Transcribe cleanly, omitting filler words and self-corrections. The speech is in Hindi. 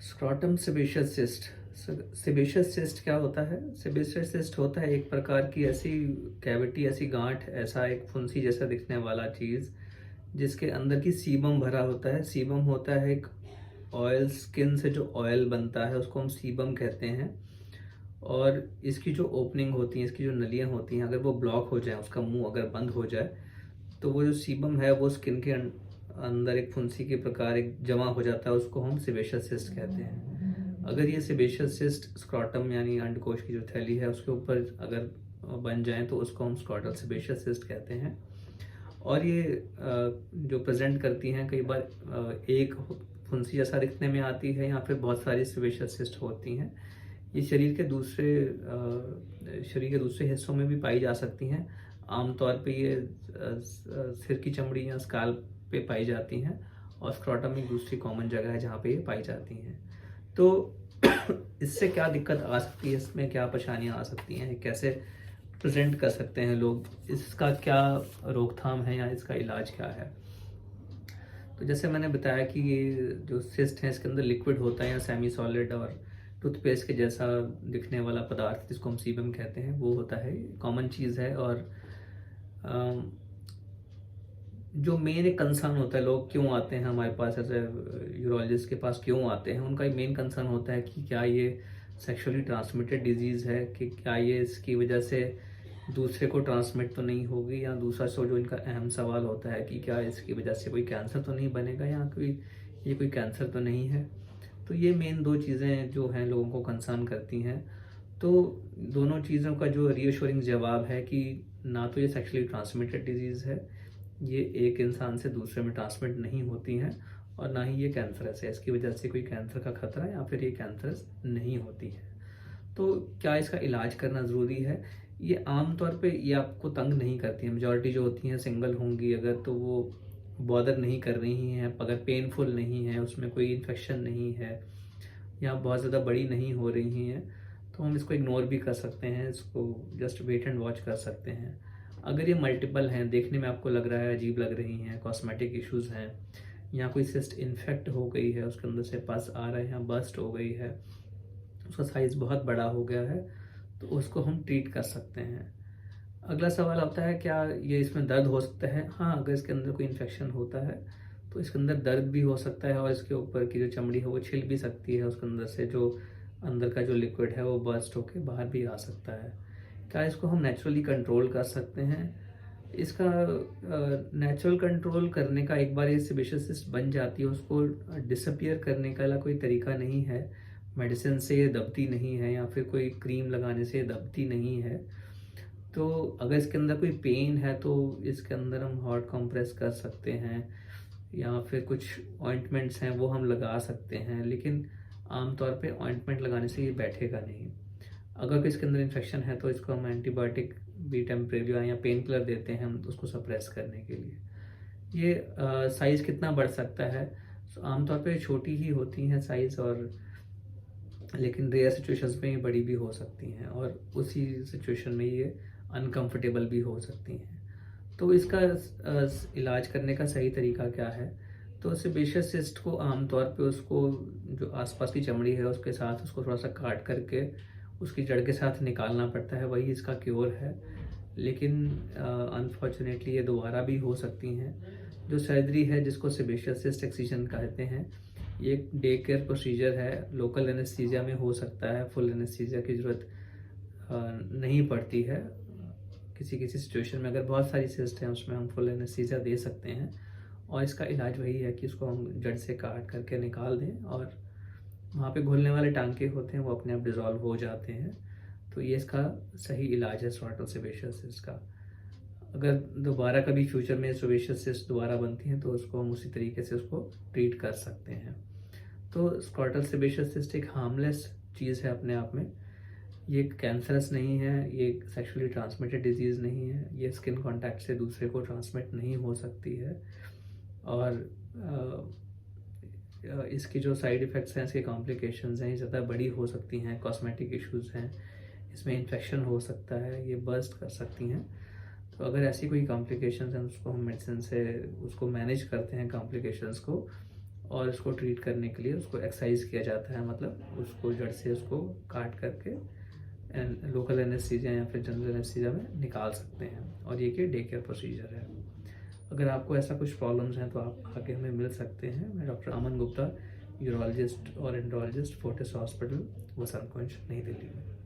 Scrotum sebaceous cyst. Sebaceous cyst क्या होता है? सेबेशियस सिस्ट होता है एक प्रकार की ऐसी कैविटी, ऐसी गांठ, ऐसा एक फुंसी जैसा दिखने वाला चीज़ जिसके अंदर की सीबम भरा होता है। सीबम होता है एक ऑयल, स्किन से जो ऑयल बनता है उसको हम सीबम कहते हैं। और इसकी जो ओपनिंग होती है, इसकी जो नलियाँ होती हैं, अगर वो ब्लॉक हो जाए, उसका मुंह अगर बंद हो जाए, तो वो जो सीबम है वो स्किन के अंदर एक फुंसी के प्रकार एक जमा हो जाता है, उसको हम सेबेशियस सिस्ट कहते हैं। अगर ये सेबेशियस सिस्ट स्क्रॉटम यानी अंडकोश की जो थैली है उसके ऊपर अगर बन जाए तो उसको हम स्क्रॉटल सेबेशियस सिस्ट कहते हैं। और ये जो प्रेजेंट करती हैं कई बार एक फुंसी जैसा दिखने में आती है, या फिर बहुत सारी सेबेशियस सिस्ट होती हैं। ये शरीर के दूसरे हिस्सों में भी पाई जा सकती हैं। आमतौर पे ये सिर की चमड़ी या स्काल्प पे पाई जाती हैं, और स्क्रॉटम एक दूसरी कॉमन जगह है जहाँ पे ये पाई जाती हैं। तो इससे क्या दिक्कत आ सकती है, इसमें क्या परेशानियाँ आ सकती हैं, कैसे प्रेजेंट कर सकते हैं लोग, इसका क्या रोकथाम है या इसका इलाज क्या है? तो जैसे मैंने बताया कि ये जो सिस्ट है इसके अंदर लिक्विड होता है या सेमी सॉलिड और टूथपेस्ट के जैसा दिखने वाला पदार्थ जिसको हम सीबम कहते हैं वो होता है। कॉमन चीज़ है। और अम, जो मेन एक कंसर्न होता है, लोग क्यों आते हैं हमारे पास, ऐसे यूरोलॉजिस्ट के पास क्यों आते हैं, उनका एक मेन कंसर्न होता है कि क्या ये सेक्सुअली ट्रांसमिटेड डिजीज़ है, कि क्या ये इसकी वजह से दूसरे को ट्रांसमिट तो नहीं होगी, या दूसरा जो इनका अहम सवाल होता है कि क्या इसकी वजह से कोई कैंसर तो नहीं बनेगा, या कोई कैंसर तो नहीं है। तो ये मेन दो चीज़ें जो हैं लोगों को कंसर्न करती हैं। तो दोनों चीज़ों का जो रीअश्योरिंग जवाब है कि ना तो ये सेक्सुअली ट्रांसमिटेड डिजीज़ है, ये एक इंसान से दूसरे में ट्रांसमिट नहीं होती हैं, और ना ही ये कैंसरस है, इसकी वजह से कोई कैंसर का खतरा या फिर ये कैंसरस नहीं होती है। तो क्या इसका इलाज करना ज़रूरी है? ये आम तौर पे ये आपको तंग नहीं करती है। मेजॉरिटी जो होती हैं सिंगल होंगी अगर, तो वो बॉदर नहीं कर रही हैं, अगर पेनफुल नहीं है, उसमें कोई इन्फेक्शन नहीं है, या बहुत ज़्यादा बड़ी नहीं हो रही हैं, तो हम इसको इग्नोर भी कर सकते हैं, इसको जस्ट वेट एंड वॉच कर सकते हैं। अगर ये मल्टीपल हैं, देखने में आपको लग रहा है अजीब लग रही हैं, कॉस्मेटिक इश्यूज़ हैं, या कोई सिस्ट इन्फेक्ट हो गई है, उसके अंदर से पस आ रहा है या बस्ट हो गई है, उसका साइज़ बहुत बड़ा हो गया है, तो उसको हम ट्रीट कर सकते हैं। अगला सवाल आता है क्या ये इसमें दर्द हो सकता है? हाँ, अगर इसके अंदर कोई इन्फेक्शन होता है तो इसके अंदर दर्द भी हो सकता है, और इसके ऊपर की जो चमड़ी है वो छिल भी सकती है, उसके अंदर से जो अंदर का जो लिक्विड है वो बर्स्ट होके बाहर भी आ सकता है। क्या इसको हम नेचुरली कंट्रोल कर सकते हैं? इसका नेचुरल कंट्रोल करने का, एक बार ये सेबेशियस सिस्ट बन जाती है उसको डिसअपियर करने का कोई तरीका नहीं है। मेडिसिन से ये दबती नहीं है, या फिर कोई क्रीम लगाने से ये दबती नहीं है। तो अगर इसके अंदर कोई पेन है तो इसके अंदर हम हॉट कंप्रेस कर सकते हैं, या फिर कुछ ऑइंटमेंट्स हैं वो हम लगा सकते हैं, लेकिन आमतौर पे ऑइंटमेंट लगाने से ये बैठेगा नहीं। अगर इसके अंदर इन्फेक्शन है तो इसको हम एंटीबायोटिक भी टेम्परेरी या पेन किलर देते हैं हम उसको सप्रेस करने के लिए। ये साइज़ कितना बढ़ सकता है? तो आमतौर पे छोटी ही होती हैं साइज़, और लेकिन रेयर सिचुएशंस में ये बड़ी भी हो सकती हैं, और उसी सिचुएशन में ये अनकंफर्टेबल भी हो सकती हैं। तो इसका इलाज करने का सही तरीका क्या है? तो सेबेशियस सिस्ट को आमतौर पे उसको जो आसपास की चमड़ी है उसके साथ उसको थोड़ा सा काट करके उसकी जड़ के साथ निकालना पड़ता है, वही इसका क्योर है। लेकिन अनफॉर्चुनेटली ये दोबारा भी हो सकती हैं। जो सर्जरी है जिसको सेबेशियस सिस्ट एक्सीजन कहते हैं, ये एक डे केयर प्रोसीजर है, लोकल एनेस्थीसिया में हो सकता है, फुल एनेस्थीसिया की ज़रूरत नहीं पड़ती है। किसी किसी सिचुएशन में अगर बहुत सारी सिस्ट हैं उसमें हम फुल एनेस्थीसिया दे सकते हैं, और इसका इलाज वही है कि इसको हम जड़ से काट करके निकाल दें, और वहाँ पे घुलने वाले टांके होते हैं वो अपने आप डिज़ोल्व हो जाते हैं। तो ये इसका सही इलाज है स्क्रॉटल सेबेशियस सिस्ट का। अगर दोबारा कभी फ्यूचर में सेबेशियस सिस्ट दोबारा बनती हैं तो उसको हम उसी तरीके से उसको ट्रीट कर सकते हैं। तो स्क्रॉटल सेबेशियस सिस्ट एक हार्मलेस चीज़ है अपने आप में। ये कैंसरस नहीं है, ये सेक्सुअली ट्रांसमिटेड डिजीज़ नहीं है, ये स्किन कांटेक्ट से दूसरे को ट्रांसमिट नहीं हो सकती है। और इसकी जो साइड इफ़ेक्ट्स हैं, इसके कॉम्प्लिकेशंस हैं, ये ज़्यादा बड़ी हो सकती हैं, कॉस्मेटिक इश्यूज़ हैं, इसमें इन्फेक्शन हो सकता है, ये बर्स्ट कर सकती हैं। तो अगर ऐसी कोई कॉम्प्लिकेशंस हैं उसको हम मेडिसिन से उसको मैनेज करते हैं कॉम्प्लिकेशंस को, और इसको ट्रीट करने के लिए उसको एक्सरसाइज किया जाता है, मतलब उसको जड़ से उसको काट करके लोकल एनेस्थीसिया या फिर जनरल एनेस्थीसिया में निकाल सकते हैं। और ये कि डे केयर प्रोसीजर है। अगर आपको ऐसा कुछ प्रॉब्लम्स हैं तो आप आके हमें मिल सकते हैं। मैं डॉक्टर अमन गुप्ता, यूरोलॉजिस्ट और एंड्रोलॉजिस्ट, फोर्टिस हॉस्पिटल, वसंत कुंज, नई दिल्ली में।